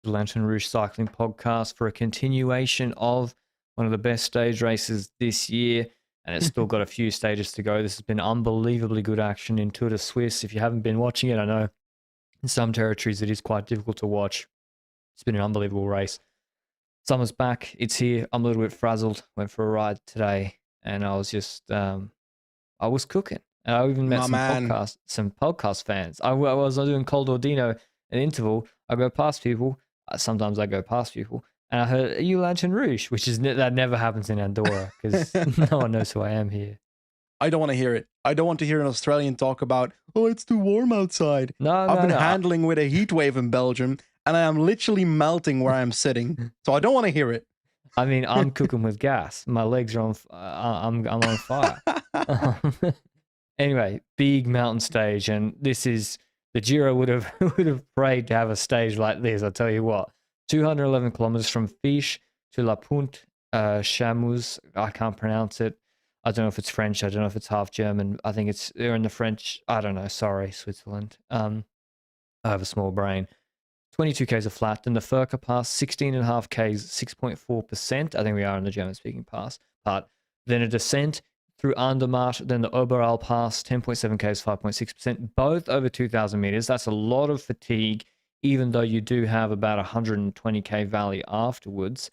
the Lanterne Rouge Cycling Podcast for a continuation of one of the best stage races this year. And it's still got a few stages to go. This has been unbelievably good action in Tour de Suisse. If you haven't been watching it, I know in some territories it is quite difficult to watch. It's been an unbelievable race. Summer's back. It's here. I'm a little bit frazzled. Went for a ride today and I was just, I was cooking. And I even met some podcast fans. I was doing Col d'Ordino, an interval. I go past people. Sometimes I go past people. And I heard, "Are you Lanterne Rouge?" Which is that never happens in Andorra because no one knows who I am here. I don't want to hear it. I don't want to hear an Australian talk about, oh, it's too warm outside. I've been handling with a heat wave in Belgium, and I am literally melting where I'm sitting. So I don't want to hear it. I mean, I'm cooking with gas. My legs are on. I'm on fire. Anyway, big mountain stage, and this is the Giro would have prayed to have a stage like this. I'll tell you what. 211 kilometers from Fiche to La Punt Chamouz. I can't pronounce it. I don't know if it's French. I don't know if it's half German. I think they're in the French. I don't know. Sorry, Switzerland. I have a small brain. 22 Ks of flat. Then the Furka Pass, 16.5 Ks, 6.4%. I think we are in the German-speaking part. Then a descent through Andermatt. Then the Oberalp Pass, 10.7 Ks, 5.6%. Both over 2,000 meters. That's a lot of fatigue, even though you do have about 120k valley afterwards.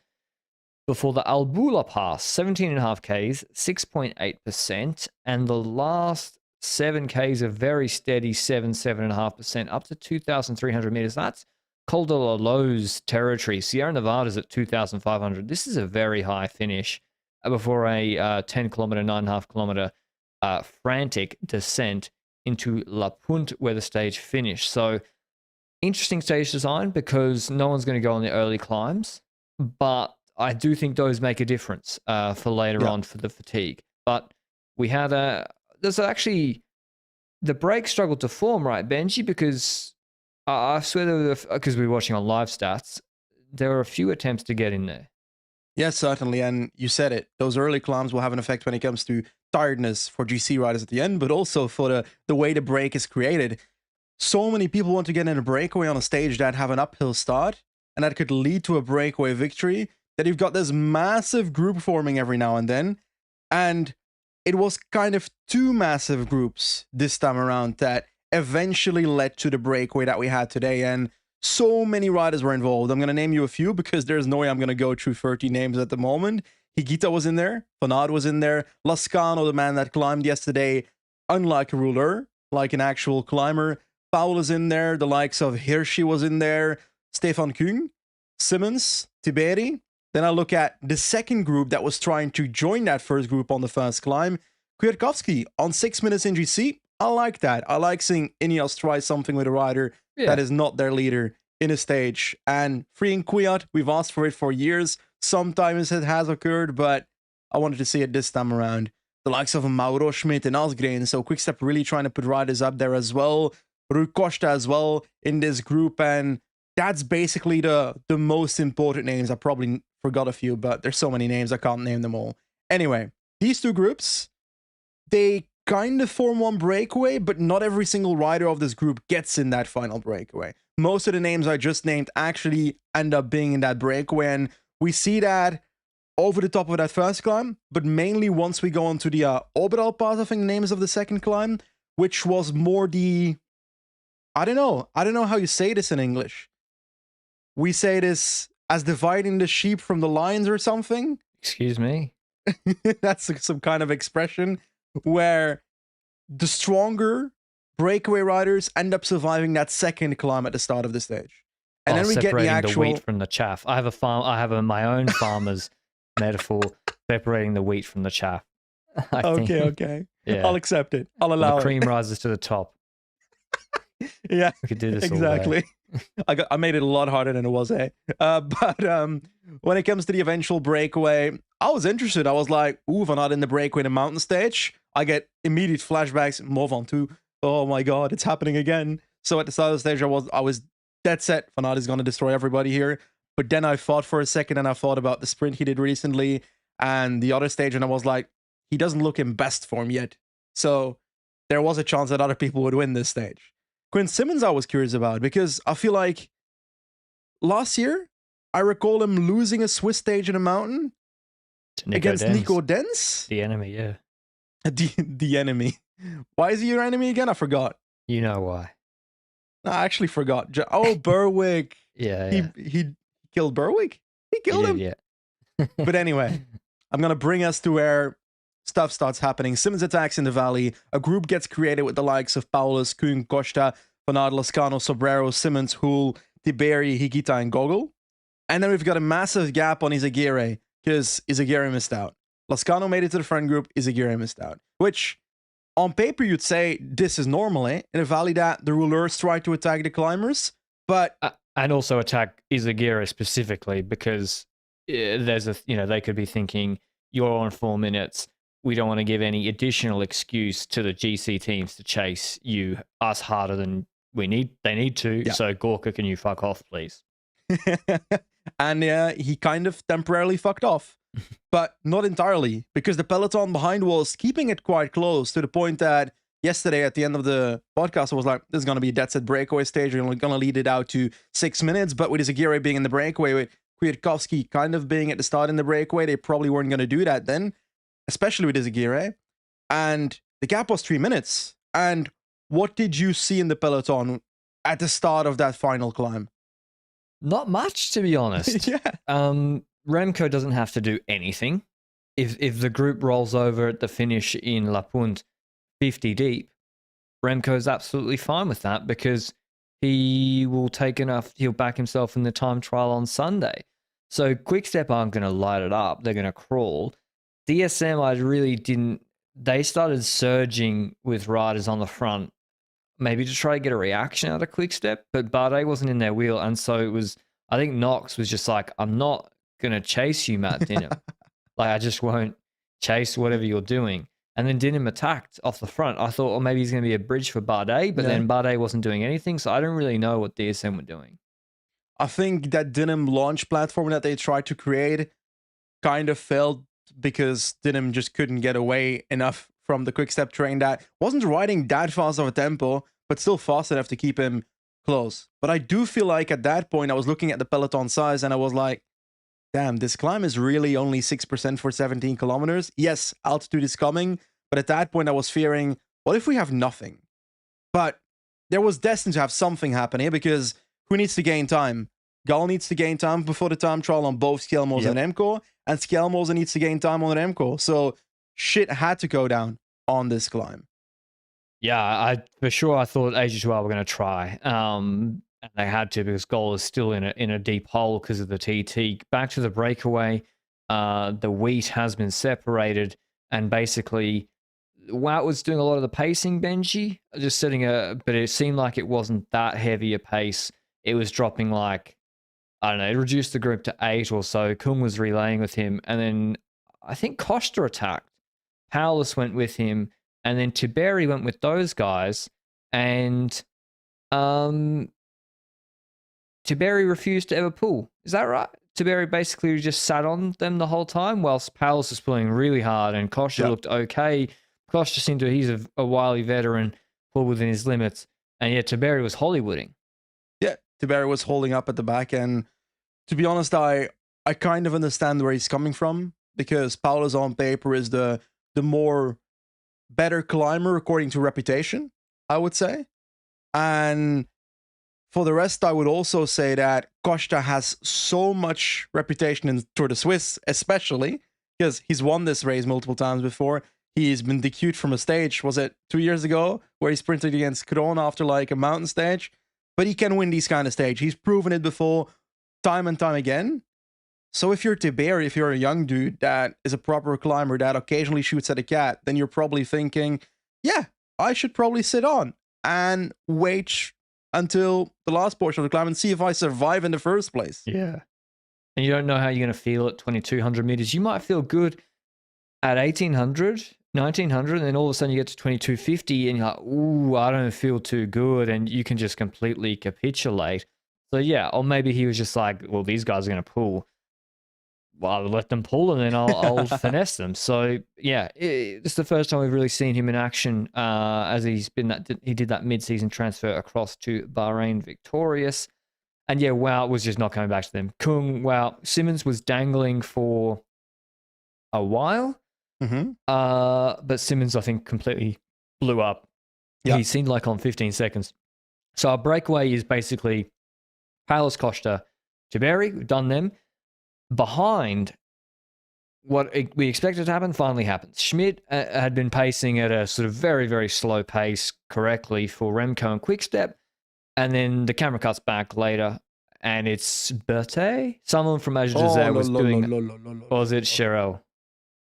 Before the Albula Pass, 17.5 Ks, 6.8%, and the last 7 Ks are very steady, 7.5%, up to 2,300 meters. That's Col de la Loze territory. Sierra Nevada's at 2,500. This is a very high finish before a 10 kilometer, 9.5 kilometer frantic descent into La Punt, where the stage finished. So, interesting stage design because no one's going to go on the early climbs, but I do think those make a difference for later on for the fatigue. But we had there's actually, the break struggled to form, right, Benji? Because I swear because we were watching on live stats, there were a few attempts to get in there. Yes, certainly. And you said it. Those early climbs will have an effect when it comes to tiredness for GC riders at the end, but also for the way the break is created. So many people want to get in a breakaway on a stage that have an uphill start and that could lead to a breakaway victory, that you've got this massive group forming every now and then. And it was kind of two massive groups this time around that eventually led to the breakaway that we had today. And so many riders were involved. I'm going to name you a few because there's no way I'm going to go through 30 names at the moment. Higuita was in there. Van Aert was in there. Lascano, the man that climbed yesterday, unlike a ruler, like an actual climber. Paul is in there. The likes of Hirschi was in there. Stefan Küng, Simmons, Tiberi. Then I look at the second group that was trying to join that first group on the first climb. Kwiatkowski on 6 minutes in GC. I like that. I like seeing Ineos try something with a rider that is not their leader in a stage. And freeing Kwiat, we've asked for it for years. Sometimes it has occurred, but I wanted to see it this time around. The likes of Mauro Schmidt and Asgreen. So Quickstep really trying to put riders up there as well. Rui Costa as well in this group. And that's basically the most important names. I probably forgot a few, but there's so many names I can't name them all. Anyway, these two groups, they kind of form one breakaway, but not every single rider of this group gets in that final breakaway. Most of the names I just named actually end up being in that breakaway, and we see that over the top of that first climb, but mainly once we go on to the Oberalp Pass, I think the names of the second climb, which was more the, I don't know how you say this in English. We say this as dividing the sheep from the lions or something. Excuse me? That's some kind of expression where the stronger breakaway riders end up surviving that second climb at the start of the stage. And then we get the actual wheat from the chaff. I have my own farmer's metaphor, separating the wheat from the chaff. Okay. Yeah. I'll accept it. I'll allow the cream rises to the top. Yeah, we could do this exactly. I made it a lot harder than it was, eh? But when it comes to the eventual breakaway, I was interested. I was like, ooh, Van Aert in the breakaway in the mountain stage. I get immediate flashbacks. Move on to, oh my god, it's happening again. So at the start of the stage, I was dead set. Van Aert is going to destroy everybody here. But then I thought for a second, and I thought about the sprint he did recently and the other stage, and I was like, he doesn't look in best form yet. So there was a chance that other people would win this stage. Quinn Simmons I was curious about because I feel like last year, I recall him losing a Swiss stage in a mountain against Denz, Nico Denz. the enemy, yeah. The enemy. Why is he your enemy again? I forgot. You know why. No, I actually forgot. Oh, Berwick. Yeah. He killed Berwick? He killed him? Yeah. But anyway, I'm going to bring us to where stuff starts happening. Simmons attacks in the valley. A group gets created with the likes of Paulus, Kuhn, Costa, Bernard, Lascano, Sobrero, Simmons, Hull, Tiberi, Higuita, and Gogol. And then we've got a massive gap on Izagirre because Izagirre missed out. Lascano made it to the front group. Izagirre missed out. Which, on paper, you'd say this is normal, eh? In a valley that the rulers try to attack the climbers, but... and also attack Izagirre specifically because there's they could be thinking, you're on 4 minutes. We don't want to give any additional excuse to the GC teams to chase us harder than they need to. Yeah. So Gorka, can you fuck off, please? And he kind of temporarily fucked off, but not entirely, because the peloton behind was keeping it quite close to the point that yesterday at the end of the podcast, I was like, this is going to be a dead set breakaway stage. We're going to lead it out to 6 minutes, but with Izagirre being in the breakaway, with Kwiatkowski kind of being at the start in the breakaway, they probably weren't going to do that then, especially with Izagirre. And the gap was 3 minutes. And what did you see in the peloton at the start of that final climb? Not much, to be honest. Yeah. Remco doesn't have to do anything. If the group rolls over at the finish in La Punt 50 deep, Remco's absolutely fine with that because he'll back himself in the time trial on Sunday. So Quickstep aren't going to light it up. They're going to crawl. DSM, I really didn't. They started surging with riders on the front, maybe to try to get a reaction out of Quickstep, but Bardet wasn't in their wheel. And so it was, I think Knox was just like, I'm not going to chase you, Matt Dinham. Like, I just won't chase whatever you're doing. And then Dinham attacked off the front. I thought, maybe he's going to be a bridge for Bardet, but then Bardet wasn't doing anything. So I don't really know what DSM were doing. I think that Dinham launch platform that they tried to create kind of failed because Dinham just couldn't get away enough from the Quickstep train that wasn't riding that fast of a tempo, but still fast enough to keep him close. But I do feel like at that point, I was looking at the peloton size and I was like, damn, this climb is really only 6% for 17 kilometers. Yes, altitude is coming, but at that point I was fearing, what if we have nothing? But there was destined to have something happen here because who needs to gain time? Gal needs to gain time before the time trial on both Skjelmose and Remco, and Skjelmose needs to gain time on Remco. So shit had to go down on this climb. Yeah, I thought AG2R were going to try. And they had to because Gol is still in a deep hole because of the TT. Back to the breakaway, the wheat has been separated, and basically Wout was doing a lot of the pacing, Benji, just but it seemed like it wasn't that heavy a pace. It was dropping like, I don't know, it reduced the group to 8 or so. Kuhn was relaying with him, and then I think Costa attacked. Paulus went with him, and then Tiberi went with those guys, and Tiberi refused to ever pull. Is that right? Tiberi basically just sat on them the whole time, whilst Paulus was pulling really hard, and Costa looked okay. Costa seemed to, he's a wily veteran, pulled within his limits, and yeah, Tiberi was Hollywooding. Yeah, Tiberi was holding up at the back, and to be honest, I kind of understand where he's coming from, because Paulus on paper is the more better climber according to reputation, I would say. And for the rest, I would also say that Costa has so much reputation in Tour de Suisse, especially because he's won this race multiple times before. He's been DQ'd from a stage, was it 2 years ago, where he sprinted against Kroon after like a mountain stage? But he can win these kind of stage. He's proven it before, time and time again. So if you're Tiberi, if you're a young dude that is a proper climber that occasionally shoots at a cat, then you're probably thinking, yeah, I should probably sit on and wait until the last portion of the climb and see if I survive in the first place. Yeah. And you don't know how you're going to feel at 2,200 meters. You might feel good at 1,800, 1,900, and then all of a sudden you get to 2,250 and you're like, ooh, I don't feel too good. And you can just completely capitulate. So yeah, or maybe he was just like, well, these guys are going to pull. Well, I'll let them pull and then I'll finesse them. So yeah, it's the first time we've really seen him in action as he did that mid-season transfer across to Bahrain victorious. And yeah, Wout was just not coming back to them. Kung, Wout, Simmons was dangling for a while. Mm-hmm. But Simmons, I think, completely blew up. Yeah. He seemed like on 15 seconds. So our breakaway is basically Paulus Costa, Tiberi, we've done them. Behind, what we expected to happen finally happens. Schmidt had been pacing at a sort of very, very slow pace correctly for Remco and Quickstep. And then the camera cuts back later, and it's Berthe. Someone from Aja Dessert was doing. Or was it Cheryl?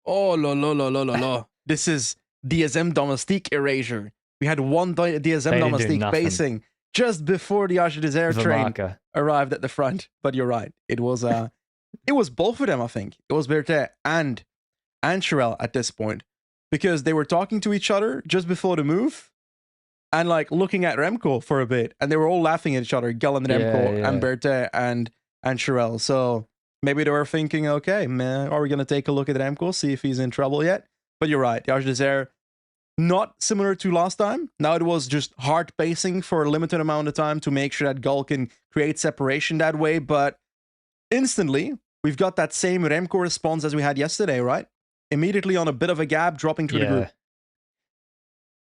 Oh, lo. This is DSM Domestique erasure. We had one DSM Domestique pacing just before the Aja Dessert train arrived at the front. But you're right. It was both of them, I think. It was Berthe and Cheryl at this point, because they were talking to each other just before the move. And like looking at Remco for a bit, and they were all laughing at each other, Gell and Remco and Berthe and Cheryl. So maybe they were thinking, okay, man, are we going to take a look at Remco, see if he's in trouble yet? But you're right, the Aja Dessert, not similar to last time. Now it was just hard pacing for a limited amount of time to make sure that Gell can create separation that way. But instantly, we've got that same Remco response as we had yesterday, right? Immediately on a bit of a gap, dropping through the group.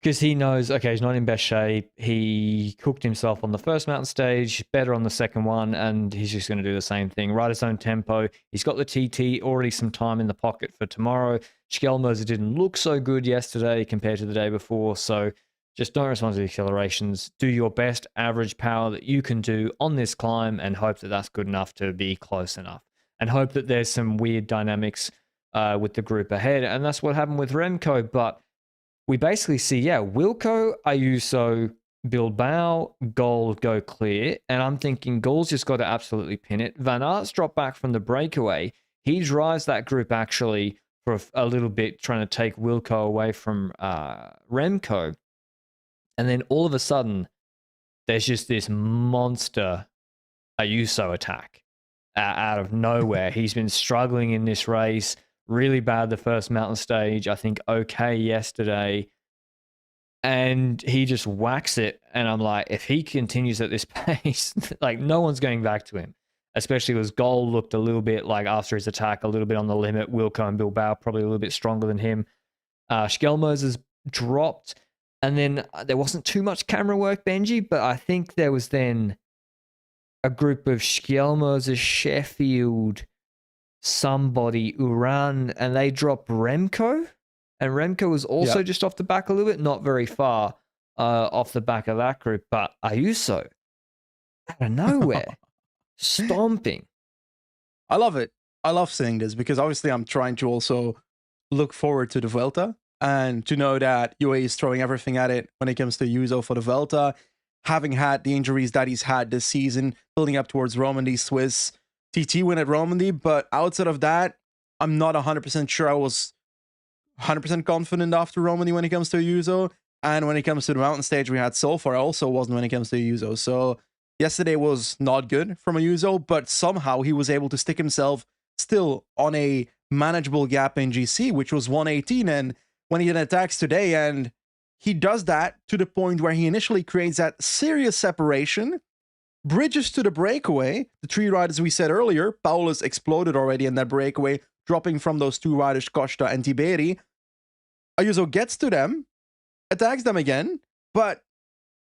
Because he knows, okay, he's not in best shape. He cooked himself on the first mountain stage, better on the second one, and he's just going to do the same thing. Ride his own tempo. He's got the TT, already some time in the pocket for tomorrow. Schjelmoser didn't look so good yesterday compared to the day before, so just don't respond to the accelerations. Do your best average power that you can do on this climb and hope that that's good enough to be close enough. And hope that there's some weird dynamics with the group ahead. And that's what happened with Remco, but we basically see, Wilco, Ayuso, Bilbao, Gold go clear. And I'm thinking Gold's just got to absolutely pin it. Van Aert's dropped back from the breakaway. He drives that group actually for a little bit, trying to take Wilco away from Remco. And then all of a sudden, there's just this monster Ayuso attack out of nowhere. He's been struggling in this race. Really bad the first mountain stage. I think okay yesterday. And he just whacks it. And I'm like, if he continues at this pace, like no one's going back to him. Especially as Gold looked a little bit like after his attack, a little bit on the limit. Wilco and Bilbao probably a little bit stronger than him. Schjelmoser's dropped. And then there wasn't too much camera work, Benji, but I think there was then a group of Schjelmoser, Sheffield, somebody, Uran, and they dropped Remco. And Remco was also just off the back a little bit, not very far off the back of that group. But Ayuso, out of nowhere, stomping. I love it. I love seeing this because obviously I'm trying to also look forward to the Vuelta and to know that UAE is throwing everything at it when it comes to Ayuso for the Vuelta, having had the injuries that he's had this season, building up towards Romandy, Swiss, TT win at Romandy. But outside of that, I'm not 100% sure I was 100% confident after Romandy when it comes to Ayuso. And when it comes to the mountain stage we had so far, I also wasn't when it comes to Ayuso. So yesterday was not good from Ayuso, but somehow he was able to stick himself still on a manageable gap in GC, which was 118. And when he attacks today, and he does that to the point where he initially creates that serious separation, bridges to the breakaway. The three riders we said earlier, Paulus exploded already in that breakaway, dropping from those two riders, Costa and Tiberi. Ayuso gets to them, attacks them again, but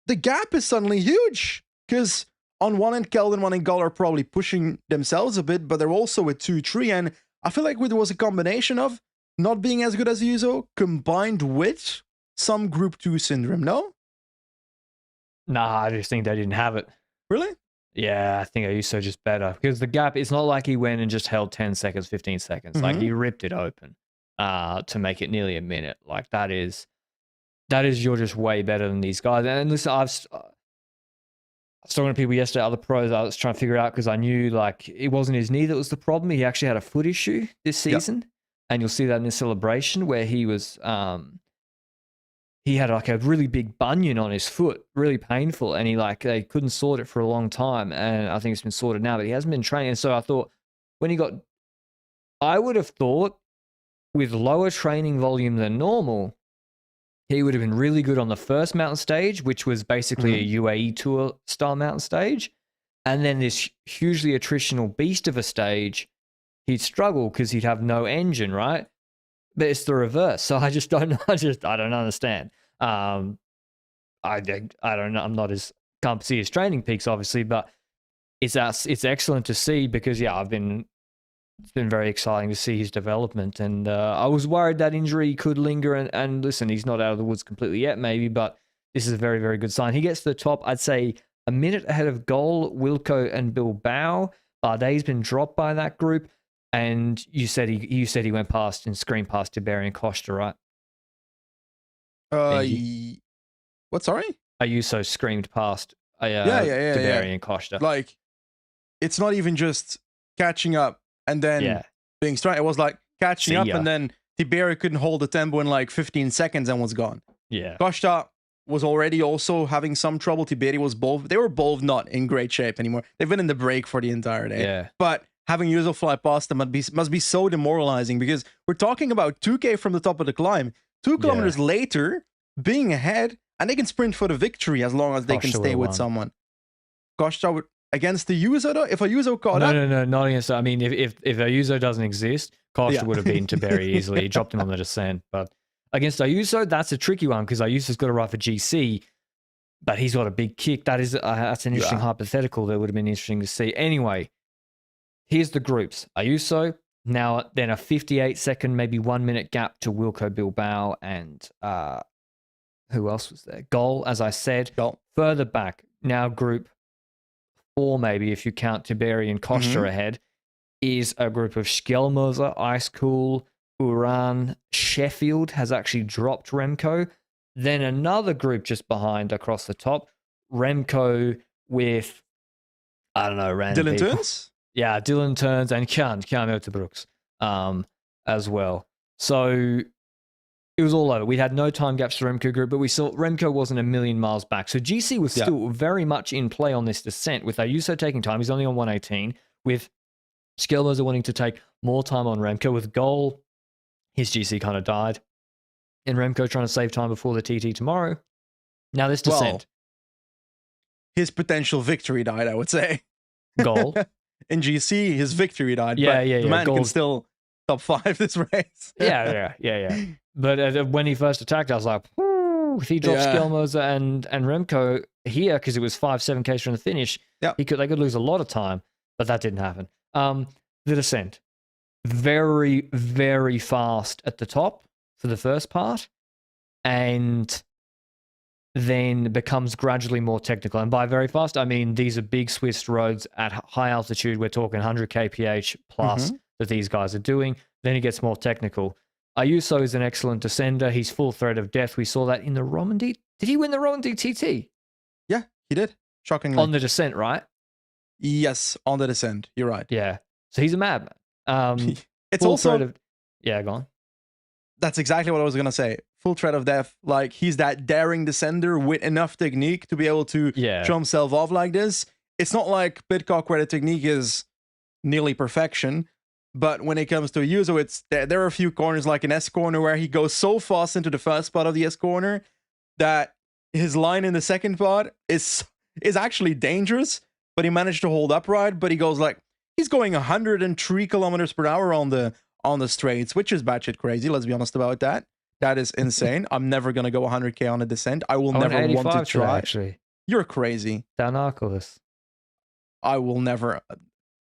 the gap is suddenly huge because on one end, Kel and one end, Gull are probably pushing themselves a bit, but they're also with 2-3, and I feel like there was a combination of not being as good as Ayuso combined with some Group 2 syndrome, no? Nah, I just think they didn't have it. Really? Yeah, I think Ayuso just better because the gap, it's not like he went and just held 10 seconds, 15 seconds. Like he ripped it open to make it nearly a minute. Like that is you're just way better than these guys. And listen, I was talking to people yesterday, other pros, I was trying to figure out because I knew like it wasn't his knee that was the problem. He actually had a foot issue this season. And you'll see that in the celebration where he was, he had like a really big bunion on his foot, really painful. And they couldn't sort it for a long time. And I think it's been sorted now, but he hasn't been training. And so I thought I would have thought with lower training volume than normal, he would have been really good on the first mountain stage, which was basically a UAE tour style mountain stage. and then this hugely attritional beast of a stage, he'd struggle because he'd have no engine, right? But it's the reverse. So I just don't know. I don't understand. I don't know. I'm not as can't see his training peaks, obviously, but it's excellent to see because it's been very exciting to see his development. And I was worried that injury could linger. And listen, he's not out of the woods completely yet, maybe, but this is a very, very good sign. He gets to the top, I'd say, a minute ahead of Goal, Wilco, and Bilbao. Bardet's been dropped by that group. And you said he went past and screened past Tiberi and Costa, right? What? Sorry? Ayuso screamed past Yeah. Tiberi and Costa. Like, it's not even just catching up and then being strong. It was like catching up and then Tiberi couldn't hold the tempo in like 15 seconds and was gone. Yeah. Costa was already also having some trouble. Tiberi was both. They were both not in great shape anymore. They've been in the break for the entire day. Yeah. But having Yuzo fly past them must be so demoralizing because we're talking about 2K from the top of the climb, 2 kilometers later, being ahead, and they can sprint for the victory as long as they can stay with someone. Costa would, against the Yuzo though, if a Yuzo caught up. No, not against. I mean, if Ayuso doesn't exist, Costa would have beaten Tiberi easily. He dropped him on the descent. But against Ayuso, that's a tricky one because Ayuso's got to ride for GC, but he's got a big kick. That's an interesting hypothetical that would have been interesting to see. Anyway, here's the groups. Ayuso, now then a 58-second, maybe 1 minute gap to Wilco, Bilbao, and who else was there? Goal, as I said. Goal. Further back, now group 4 maybe if you count Tiberi and Costa ahead, is a group of Skjelmoser, Ice Cool, Uran, Sheffield has actually dropped Remco. Then another group just behind across the top, Remco with, I don't know, random Dylan people. Turns? Yeah, Dylan Turns and Kjan Uterbrooks as well. So it was all over. We had no time gaps to Remco group, but we saw Remco wasn't a million miles back. So GC was still very much in play on this descent with Ayuso taking time. He's only on 118. With Skjelmoser wanting to take more time on Remco. With Goal, his GC kind of died. And Remco trying to save time before the TT tomorrow. Now this descent. Well, his potential victory died, I would say. Goal. In GC, his victory died. Yeah. The man can still top 5 this race. Yeah. But when he first attacked, I was like, if he drops Skjelmoser and Remco here, because it was 5-7Ks from the finish, they could lose a lot of time, but that didn't happen. The descent, very, very fast at the top for the first part, and then becomes gradually more technical. And by very fast, I mean these are big Swiss roads at high altitude. We're talking 100 kph plus that these guys are doing. Then it gets more technical. Ayuso is an excellent descender. He's full threat of death. We saw that in the Romandy. Did he win the Romandy TT? Yeah, he did. Shockingly. On the descent, right? Yes, on the descent. You're right. Yeah. So he's a madman. It's also... Yeah, go on. That's exactly what I was going to say. Full threat of death. Like, he's that daring descender with enough technique to be able to show himself off like this. It's not like Pidcock where the technique is nearly perfection. But when it comes to Ayuso, it's there are a few corners like an S corner where he goes so fast into the first part of the S corner that his line in the second part is actually dangerous, but he managed to hold upright. But he goes like he's going 103 kilometers per hour on the straights, which is batshit crazy. Let's be honest about that. That is insane. I'm never gonna go 100k on a descent. I will never want to try. Actually, you're crazy. Danarkolis. I will never.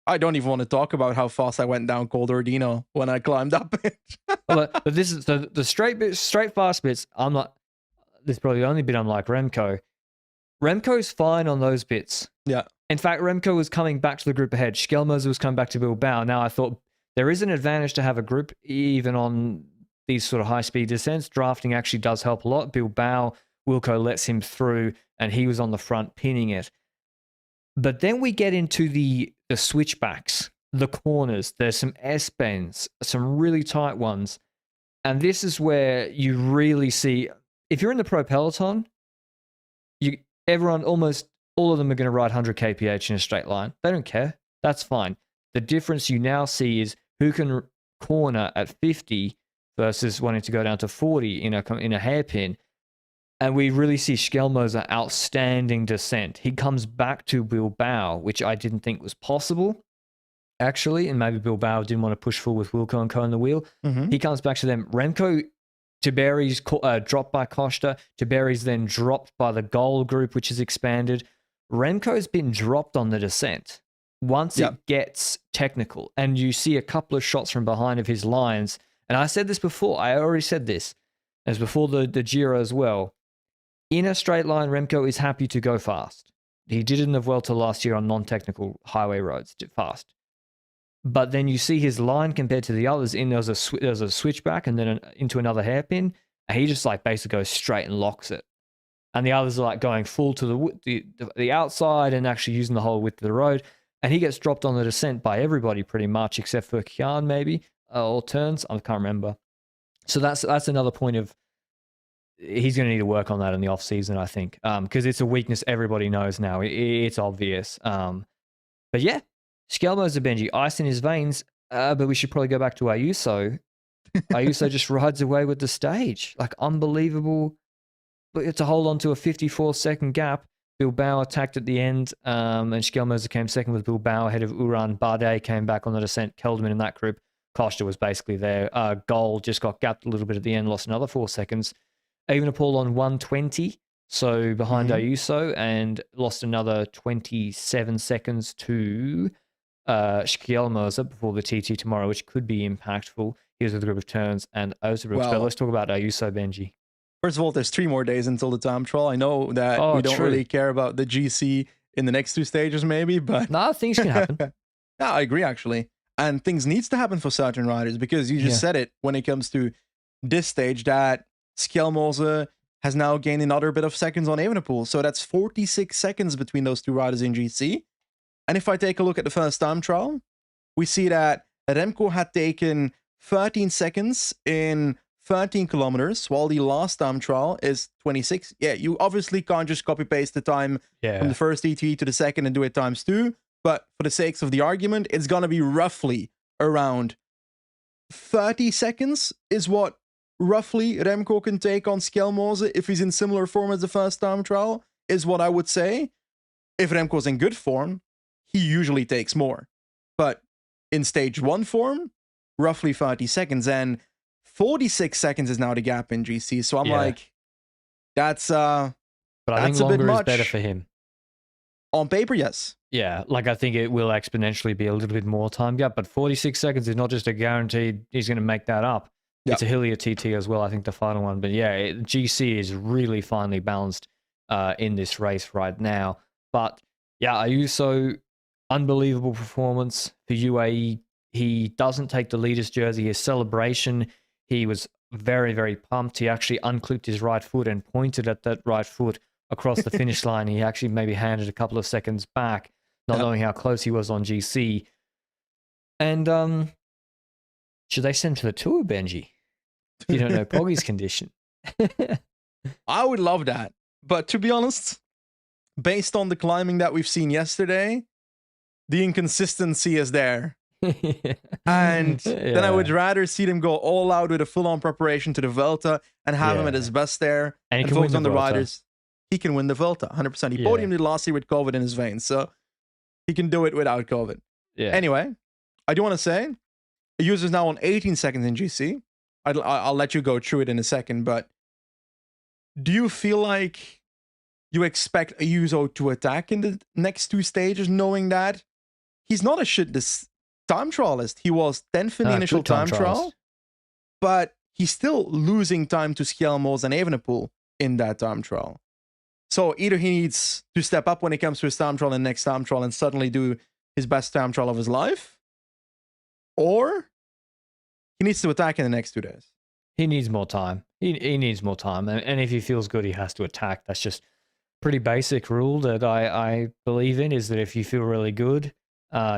I don't even want to talk about how fast I went down Cold Ordino when I climbed up it. but this is the straight fast bits. I'm not. This is probably the only bit I'm like Remco. Remco's fine on those bits. Yeah. In fact, Remco was coming back to the group ahead. Skjelmoser was coming back to Bilbao. Now I thought there is an advantage to have a group even on these sort of high-speed descents. Drafting actually does help a lot. Bilbao, Wilco lets him through, and he was on the front pinning it. But then we get into the switchbacks, the corners. There's some S-bends, some really tight ones. And this is where you really see, if you're in the pro peloton, almost all of them are going to ride 100 kph in a straight line. They don't care. That's fine. The difference you now see is who can corner at 50 versus wanting to go down to 40 in a hairpin. And we really see Schelmo's outstanding descent. He comes back to Bilbao, which I didn't think was possible, actually. And maybe Bilbao didn't want to push full with Wilco and Co in the wheel. Mhm. He comes back to them. Remco, Tiberi's dropped by Costa. Tiberi's then dropped by the goal group, which is expanded. Remco's been dropped on the descent once it gets technical. And you see a couple of shots from behind of his lines. And I said this before. I already said this. As before the Giro as well. In a straight line, Remco is happy to go fast. He did it in the Vuelta last year on non-technical highway roads, fast. But then you see his line compared to the others. There's a switchback and then into another hairpin. And he just like basically goes straight and locks it. And the others are like going full to the outside and actually using the whole width of the road. And he gets dropped on the descent by everybody pretty much, except for Kian maybe, or Turns. I can't remember. So that's another point of he's going to need to work on that in the off season, I think, because it's a weakness everybody knows now. It's obvious. But yeah, Schelmo's a Benji, ice in his veins. But we should probably go back to Ayuso. Ayuso just rides away with the stage, like unbelievable. But to hold on to a 54-second gap. Bilbao attacked at the end, and Schelmoza came second with Bilbao ahead of Uran. Bardet came back on the descent. Kelderman in that group. Costa was basically there. Goal just got gapped a little bit at the end, lost another 4 seconds. Evenepoel on 120, so behind Ayuso, and lost another 27 seconds to Schelmoza before the TT tomorrow, which could be impactful. Here's with a group of Turns and Osterbrooks. But let's talk about Ayuso, Benji. First of all, there's 3 more days until the time trial. I know that we don't really care about the GC in the next 2 stages, maybe, but no, things can happen. Yeah, I agree actually, and things needs to happen for certain riders because you just said it when it comes to this stage that Schelmoza has now gained another bit of seconds on Evenepoel, so that's 46 seconds between those 2 riders in GC. And if I take a look at the first time trial, we see that Remco had taken 13 seconds in 13 kilometers, while the last time trial is 26. Yeah, you obviously can't just copy paste the time from the first ET to the second and do it times 2, but for the sakes of the argument, it's gonna be roughly around 30 seconds is what roughly Remco can take on Schelmoza if he's in similar form as the first time trial, is what I would say. If Remco's in good form, he usually takes more. But in stage 1 form, roughly 30 seconds, and 46 seconds is now the gap in GC. So I'm like, that's but I think longer is better for him. On paper, yes. Yeah, like I think it will exponentially be a little bit more time gap, but 46 seconds is not just a guaranteed he's going to make that up. It's a Hillier TT as well, I think the final one. But yeah, GC is really finely balanced in this race right now. But yeah, Ayuso, unbelievable performance for UAE. He doesn't take the leader's jersey. His celebration, he was very, very pumped. He actually unclipped his right foot and pointed at that right foot across the finish line. He actually maybe handed a couple of seconds back, not knowing how close he was on GC. And should they send to the Tour, Benji? You don't know Poggy's condition. I would love that. But to be honest, based on the climbing that we've seen yesterday, the inconsistency is there. And then I would rather see them go all out with a full-on preparation to the Vuelta and have him at his best there and focus on the riders. He can win the Vuelta, 100%. He podiumed it last year with COVID in his veins, so he can do it without COVID. Anyway, I do want to say, Ayuso is now on 18 seconds in GC. I'll let you go through it in a second, but do you feel like you expect Ayuso to attack in the next 2 stages, knowing that he's not a shit this time trialist? He was 10th in the initial time trial, but he's still losing time to Schelmoza and Evenepoel in that time trial. So either he needs to step up when it comes to his time trial and next time trial and suddenly do his best time trial of his life, or he needs to attack in the next 2 days. He needs more time. He needs more time. And if he feels good, he has to attack. That's just pretty basic rule that I believe in, is that if you feel really good,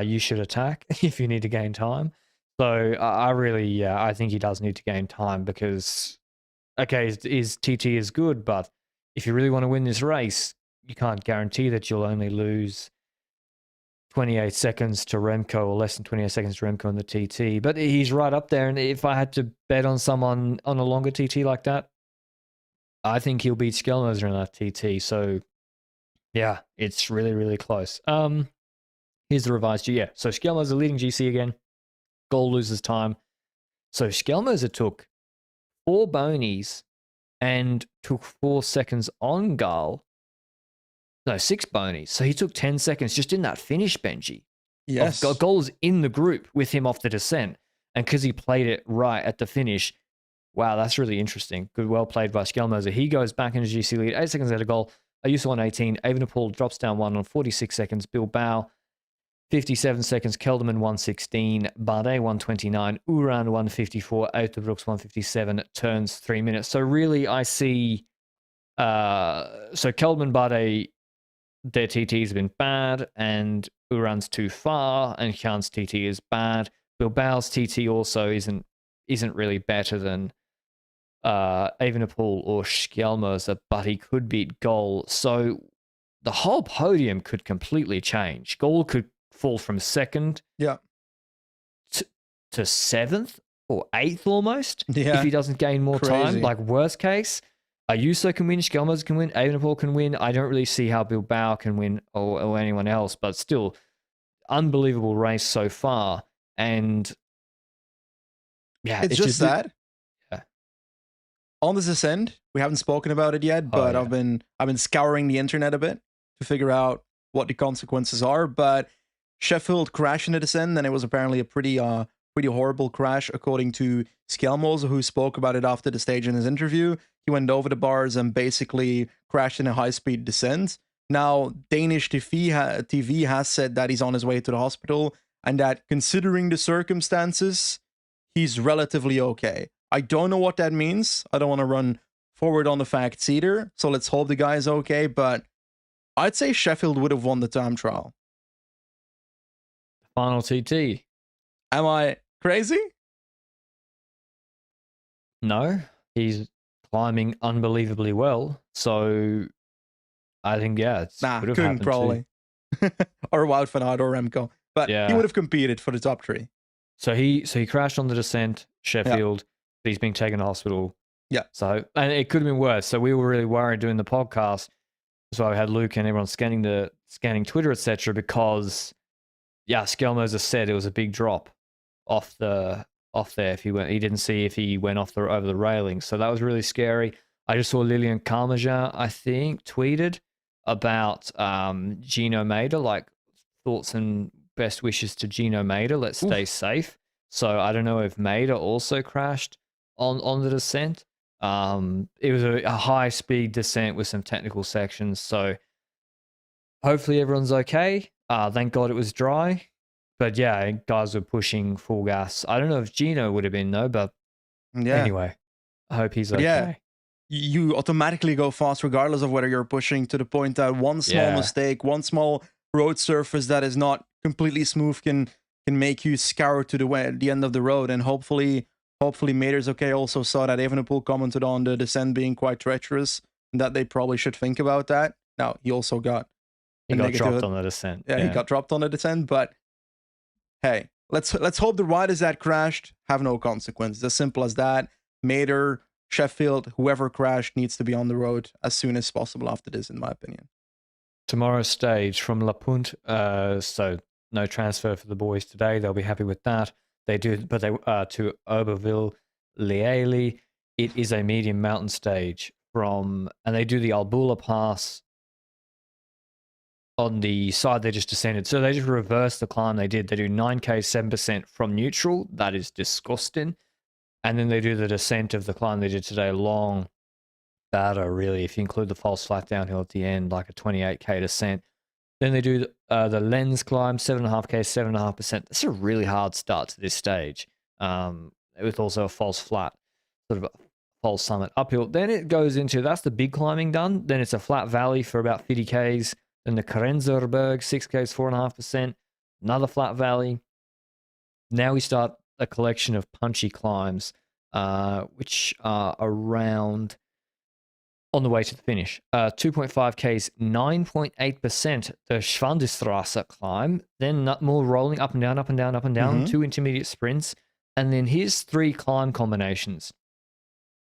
you should attack if you need to gain time. So I think he does need to gain time because, okay, his TT is good, but if you really want to win this race, you can't guarantee that you'll only lose 28 seconds to Remco or less than 28 seconds to Remco in the TT. But he's right up there. And if I had to bet on someone on a longer TT like that, I think he'll beat Skelmoser in that TT. So, yeah, it's really, really close. Here's the revised G. Yeah, so Skelmoser leading GC again. Gol loses time. So Skelmoser took 4 bonies and took 4 seconds on Gol. No, 6 bonies. So he took 10 seconds just in that finish, Benji. Yes. Gol's in the group with him off the descent. And because he played it right at the finish, wow, that's really interesting. Good, well played by Skelmoser. He goes back into GC lead, 8 seconds out of Gol. Ayuso 118. Evenepoel drops down 1 on 46 seconds. Bilbao 57 seconds. Kelderman 116. Bardet 129. Uran 154. Uiterbrooks 157. Turns 3 minutes. So really, I see. So Kelderman, Bardet, their TTs have been bad, and Uran's too far, and Khan's TT is bad. Bilbao's TT also isn't really better than Evenepoel or Skelmoser, but he could beat Gol. So the whole podium could completely change. Gol could fall from second to 7th or 8th almost if he doesn't gain more time. Like worst case, Ayuso can win, Skelmoser can win, Evenepoel can win. I don't really see how Bilbao can win or anyone else, but still, unbelievable race so far. And yeah, it's just that. Yeah. On this ascent, we haven't spoken about it yet, but I've been scouring the internet a bit to figure out what the consequences are. But Sheffield crashed in the descent, and it was apparently a pretty horrible crash, according to Skelmoser, who spoke about it after the stage in his interview. He went over the bars and basically crashed in a high-speed descent. Now, Danish TV has said that he's on his way to the hospital, and that considering the circumstances, he's relatively okay. I don't know what that means. I don't want to run forward on the facts either, so let's hope the guy is okay, but I'd say Sheffield would have won the time trial. Final TT. Am I crazy? No, he's climbing unbelievably well. So I think, it's Koen probably. Or Wout van Aert or Remco. But he would have competed for the top 3. So he crashed on the descent, Sheffield, but he's being taken to hospital. Yeah. So, and it could have been worse. So we were really worried doing the podcast. So I had Luke and everyone scanning Twitter, etc., because Skelmoser said it was a big drop off there if he went. He didn't see if he went over the railing. So that was really scary. I just saw Lilian Carmaja, I think, tweeted about Gino Mader, like thoughts and best wishes to Gino Mader. Let's stay safe. So I don't know if Mader also crashed on the descent. It was a high speed descent with some technical sections. So hopefully everyone's okay. Thank God it was dry. But yeah, guys were pushing full gas. I don't know if Gino would have been though, but anyway, I hope he's okay. Yeah, you automatically go fast regardless of whether you're pushing, to the point that one small mistake, one small road surface that is not completely smooth can make you scour to the end of the road. And hopefully Mader's okay. Also saw that Evenepoel commented on the descent being quite treacherous and that they probably should think about that. Now, he also got dropped on the descent. Yeah, he got dropped on the descent, but hey, let's hope the riders that crashed have no consequences. As simple as that. Mader, Sheffield, whoever crashed needs to be on the road as soon as possible after this, in my opinion. Tomorrow's stage from La Punt, so no transfer for the boys today. They'll be happy with that. They do, but they to Auberville Lieli. It is a medium mountain stage and they do the Albula Pass on the side they just descended. So they just reversed the climb they did. They do 9K 7% from neutral. That is disgusting. And then they do the descent of the climb they did today, long, badder, really, if you include the false flat downhill at the end, like a 28K descent. Then they do the lens climb, 7.5K, 7.5%. That's a really hard start to this stage, with also a false flat, sort of a false summit uphill. Then it goes into, that's the big climbing done. Then it's a flat valley for about 50Ks. Then the Karenzerberg, 6Ks, 4.5%. Another flat valley. Now we start a collection of punchy climbs, which are around on the way to the finish. 2.5Ks, 9.8%, the Schwandestrasse climb, then more rolling up and down, up and down, up and down, 2 intermediate sprints, and then here's 3 climb combinations.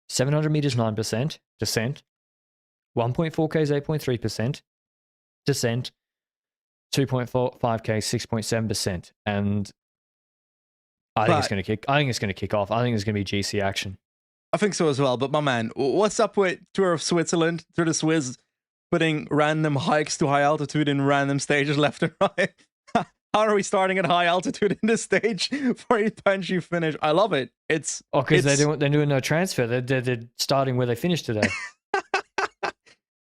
700 meters 9% descent, 1.4k is 8.3% descent, 2.5k 6.7%, and I think it's going to kick. I think it's going to kick off. I think it's going to be GC action. I think so as well. But my man, what's up with Tour of Switzerland, Tour de Suisse, putting random hikes to high altitude in random stages left and right? How are we starting at high altitude in this stage for a punchy finish? I love it. It's because they're doing no transfer. They're starting where they finished today.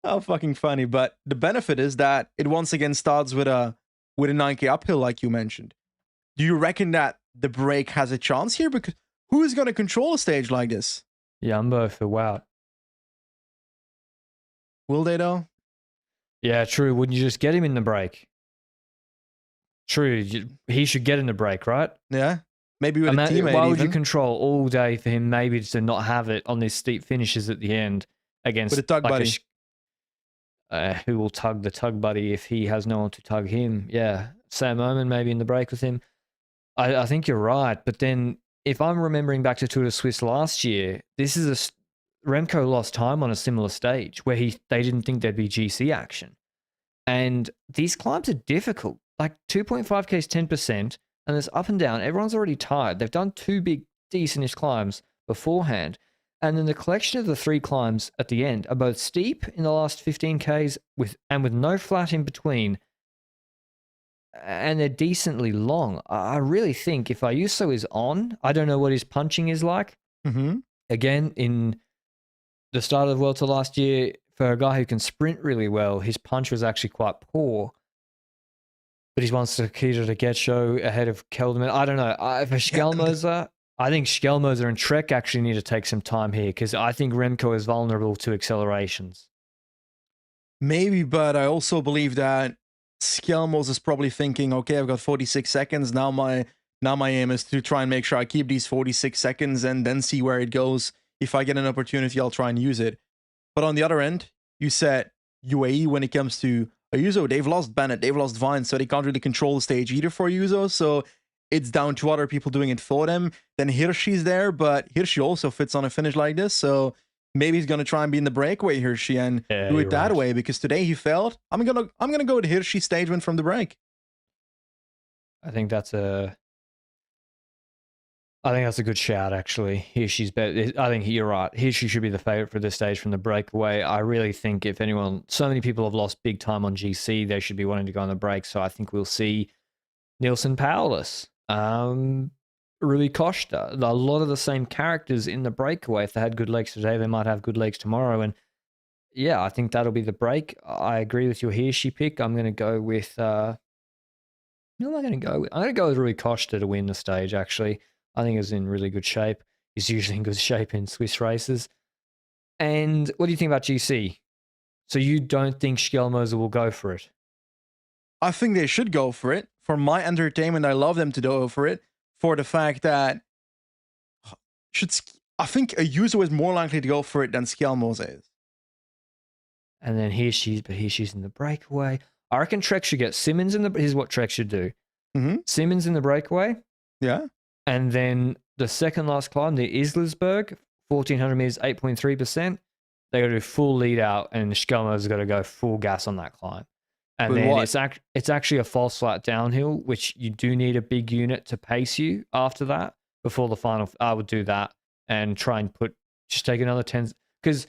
How fucking funny. But the benefit is that it once again starts with a 9k uphill, like you mentioned. Do you reckon that the break has a chance here? Because who is going to control a stage like this? Jumbo for Wout. Will they though? Yeah, true. Wouldn't you just get him in the break? True. He should get in the break, right? Yeah. Maybe with a teammate. Why would you control all day for him maybe to not have it on these steep finishes at the end against with a tug buddy? Who will tug the tug buddy if he has no one to tug him? Yeah. Sam Omen maybe in the break with him. I think you're right. But then if I'm remembering back to Tour de Suisse last year, this is Remco lost time on a similar stage where they didn't think there'd be GC action. And these climbs are difficult. Like 2.5k is 10%, and there's up and down. Everyone's already tired. They've done 2 big, decentish climbs beforehand. And then the collection of the 3 climbs at the end are both steep in the last 15Ks with no flat in between. And they're decently long. I really think if Ayuso is on, I don't know what his punching is like. Mm-hmm. Again, in the start of the Vuelta last year, for a guy who can sprint really well, his punch was actually quite poor. But he wants to Kita to Getcho ahead of Kelderman. I don't know. For Schelmoser, I think Schelmoser and Trek actually need to take some time here because I think Remco is vulnerable to accelerations. Maybe, but I also believe that Schelmos is probably thinking, okay, I've got 46 seconds. Now my aim is to try and make sure I keep these 46 seconds and then see where it goes. If I get an opportunity, I'll try and use it. But on the other end, you said UAE when it comes to Ayuso, they've lost Bennett, they've lost Vine, so they can't really control the stage either for Ayuso. So it's down to other people doing it for them. Then Hirschi's there, but Hirschi also fits on a finish like this. So maybe he's gonna try and be in the breakaway, Hirschi, and do it that way. Because today he failed. I'm gonna go with Hirschi stage win from the break. I think that's a good shout, actually. Hirschi's better. I think you're right. Hirschi should be the favorite for this stage from the breakaway. I really think if anyone, so many people have lost big time on GC, they should be wanting to go on the break. So I think we'll see Nielsen powerless. Rui Costa, a lot of the same characters in the breakaway. If they had good legs today, they might have good legs tomorrow. And yeah, I think that'll be the break. I agree with your Hirschi pick. I'm going to go with, who am I going to go with? I'm going to go with Rui Costa to win the stage, actually. I think he's in really good shape. He's usually in good shape in Swiss races. And what do you think about GC? So you don't think Schelmoser will go for it? I think they should go for it. For my entertainment, I love them to go for it. For the fact that I think Ayuso is more likely to go for it than Schelmoser is. And then Hirschi's in the breakaway. I reckon Trek should get Simmons in the. Here's what Trek should do. Mm-hmm. Simmons in the breakaway. Yeah. And then the second last climb, the Islersberg, 1400 meters, 8.3%. They got to do full lead out, and Schelmoser's got to go full gas on that climb. And with then what? it's actually a false flat downhill, which you do need a big unit to pace you after that. Before the final, I would do that and try and just take another 10. Because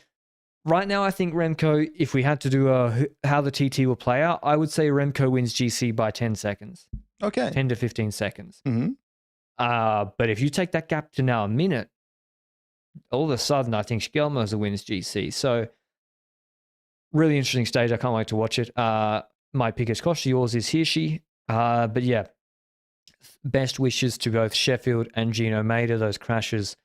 right now, I think Remco, if we had to do how the TT will play out, I would say Remco wins GC by 10 seconds. Okay. 10 to 15 seconds. Mm-hmm. But if you take that gap to now a minute, all of a sudden, I think Schelmoser wins GC. So, really interesting stage. I can't wait to watch it. My pick is Costa. Yours is Hirschi. But yeah, best wishes to both Sheffield and Gino Maida. Those crashes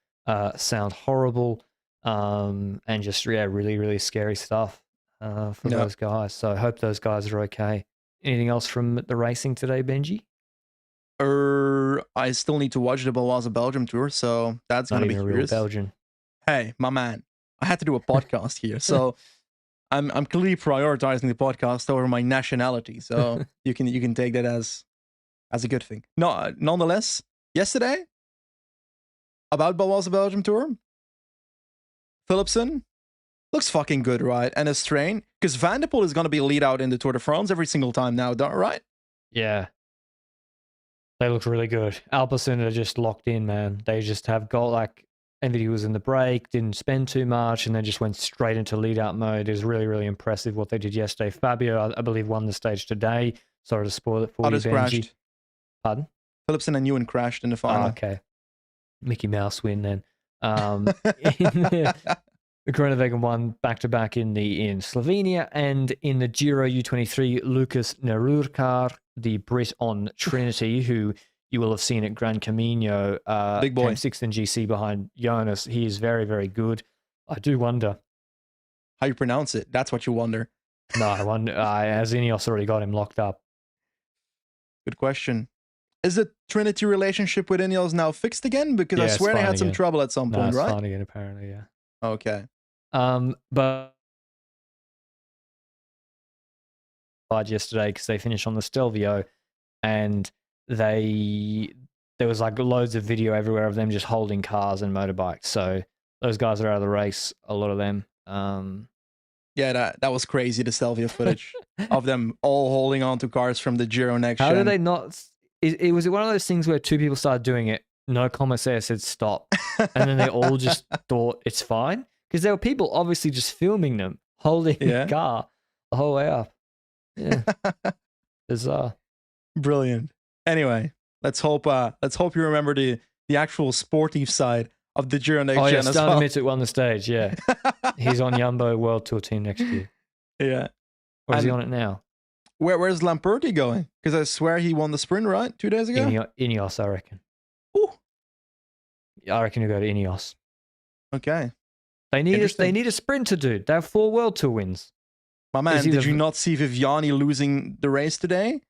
sound horrible. And just, yeah, really, really scary stuff for those guys. So, I hope those guys are okay. Anything else from the racing today, Benji? I still need to watch the Baloise Belgium tour, so that's going to be real Belgian. Hey, my man, I had to do a podcast here, so I'm clearly prioritizing the podcast over my nationality. So you can take that as a good thing. No, nonetheless, yesterday about Baloise Belgium tour, Philipsen looks fucking good, right? And a strain, because Van der Poel is going to be lead out in the Tour de France every single time now, right? Yeah. They look really good. Alpecin are just locked in, man. They just have got like, Envidi was in the break, didn't spend too much, and then just went straight into lead out mode. It was really, really impressive what they did yesterday. Fabio, I believe, won the stage today. Sorry to spoil it for you, Others Benji. crashed. Pardon? Philipsen and Ewan crashed in the final. Oh, okay. Mickey Mouse win then. In the Groenewegen won back-to-back in Slovenia, and in the Giro U23, Lucas Nerurkar, the Brit on Trinity, who you will have seen at Gran Camino, Big boy. came sixth in GC behind Jonas. He is very, very good. I do wonder. How you pronounce it? That's what you wonder. No, I wonder. Has Ineos already got him locked up? Good question. Is the Trinity relationship with Ineos now fixed again? Because I swear they had some trouble at some point, it's right? fine again, apparently, yeah. Okay. But yesterday because they finished on the Stelvio, and there was like loads of video everywhere of them just holding cars and motorbikes. So those guys are out of the race, a lot of them. Yeah, that was crazy, the Stelvio footage of them all holding on to cars from the Giro next How gen. did they not? It was one of those things where two people started doing it, no commissaire said stop, and then they all just thought it's fine, because there were people obviously just filming them holding the car the whole way up. Yeah, bizarre. Brilliant. Anyway, let's hope you remember the actual sportive side of the Giro next gen as well. Stan Mitchell won the stage. Yeah, he's on Jumbo World Tour team next year. Yeah, or is he on it now? Where's Lamperti going? Because I swear he won the sprint, right? 2 days ago? Ineos, I reckon. Ooh. I reckon he'll go to Ineos. Okay. They need a sprinter, dude. They have 4 World Tour wins. My man, did you not see Viviani losing the race today?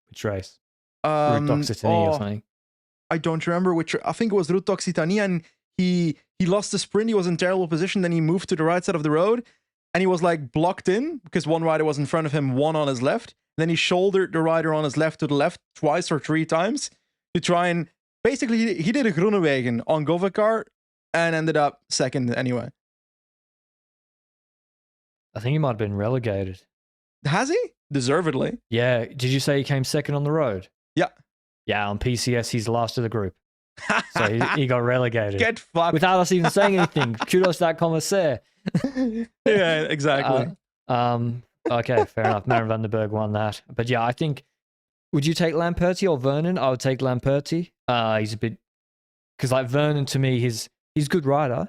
Which race? Route d'Occitanie or something. I don't remember which. I think it was Route d'Occitanie, and he lost the sprint. He was in terrible position. Then he moved to the right side of the road, and he was like blocked in because one rider was in front of him, one on his left. Then he shouldered the rider on his left to the left twice or 3 times to try and basically he did a Groenewegen on Govekar and ended up second anyway. I think he might have been relegated. Has he? Deservedly. Yeah. Did you say he came second on the road? Yeah. Yeah, on PCS, he's the last of the group. So he got relegated. Get fucked. Without us even saying anything. Kudos to that commissaire. Yeah, exactly. Okay, fair enough. Maren van den Berg won that. But yeah, I think, would you take Lamperti or Vernon? I would take Lamperti. He's a bit, because like Vernon to me, he's a good rider.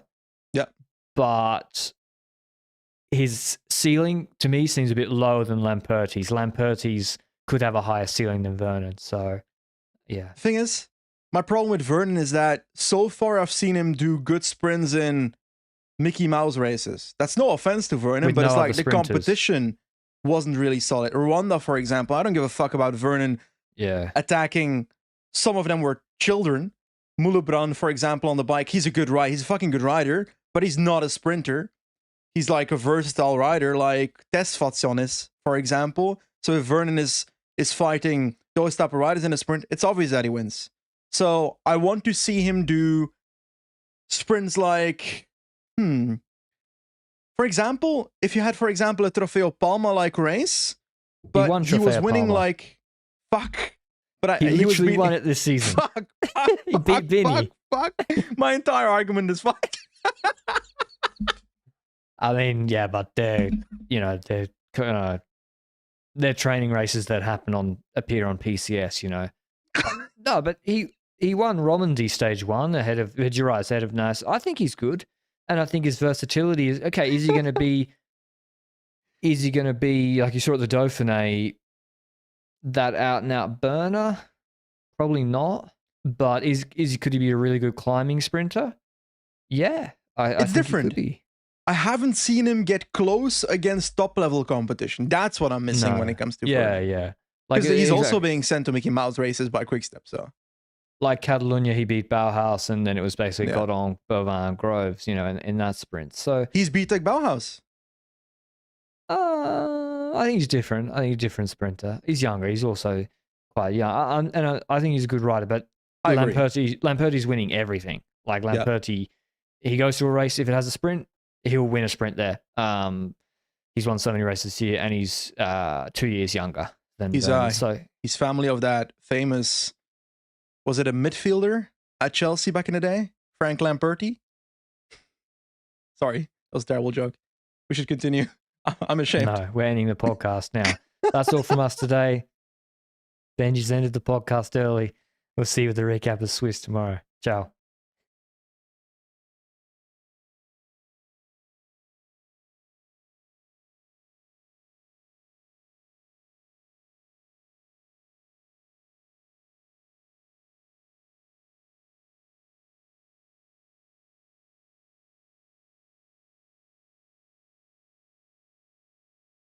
Yeah. But his ceiling to me seems a bit lower than Lamperti's. Lamperti's could have a higher ceiling than Vernon. So yeah. Thing is, my problem with Vernon is that so far I've seen him do good sprints in Mickey Mouse races. That's no offense to Vernon, but it's like the competition wasn't really solid. Rwanda, for example, I don't give a fuck about Vernon attacking. Some of them were children. Mulebrand, for example, on the bike, he's a good rider. He's a fucking good rider, but he's not a sprinter. He's like a versatile rider, like Tesfatsion is, for example. So if Vernon is fighting those type of riders in a sprint, it's obvious that he wins. So I want to see him do sprints like, for example, if you had, for example, a Trofeo Palma-like race, but he was winning like, fuck. But he literally won it this season. Fuck, he beat Vinny. Fuck. My entire argument is fucked. I mean, yeah, but they're training races that appear on PCS, No, but he won Romandy stage 1 ahead of Girais, ahead of Nas. I think he's good, and I think his versatility is okay. Is he going to be? Is he going to be like you saw at the Dauphiné, that out and out burner? Probably not. But could he be a really good climbing sprinter? Yeah, I think different. He could be. I haven't seen him get close against top level competition. That's what I'm missing when it comes to Vernon. Yeah. Because he's also being sent to Mickey Mouse races by Quickstep. So, like Catalunya, he beat Bauhaus, and then it was basically Godon, Bovin, Groves, in that sprint. So he's beat like Bauhaus. I think he's different. I think he's a different sprinter. He's younger. He's also quite young, and I think he's a good rider. But Lamperti's winning everything. Like Lamperti, he goes to a race, if it has a sprint, he'll win a sprint there. He's won so many races this year, and he's 2 years younger than Vernon. So he's family of that famous, was it a midfielder at Chelsea back in the day? Frank Lamperti? Sorry, that was a terrible joke. We should continue. I'm ashamed. No, we're ending the podcast now. That's all from us today. Benji's ended the podcast early. We'll see you with the recap of Swiss tomorrow. Ciao.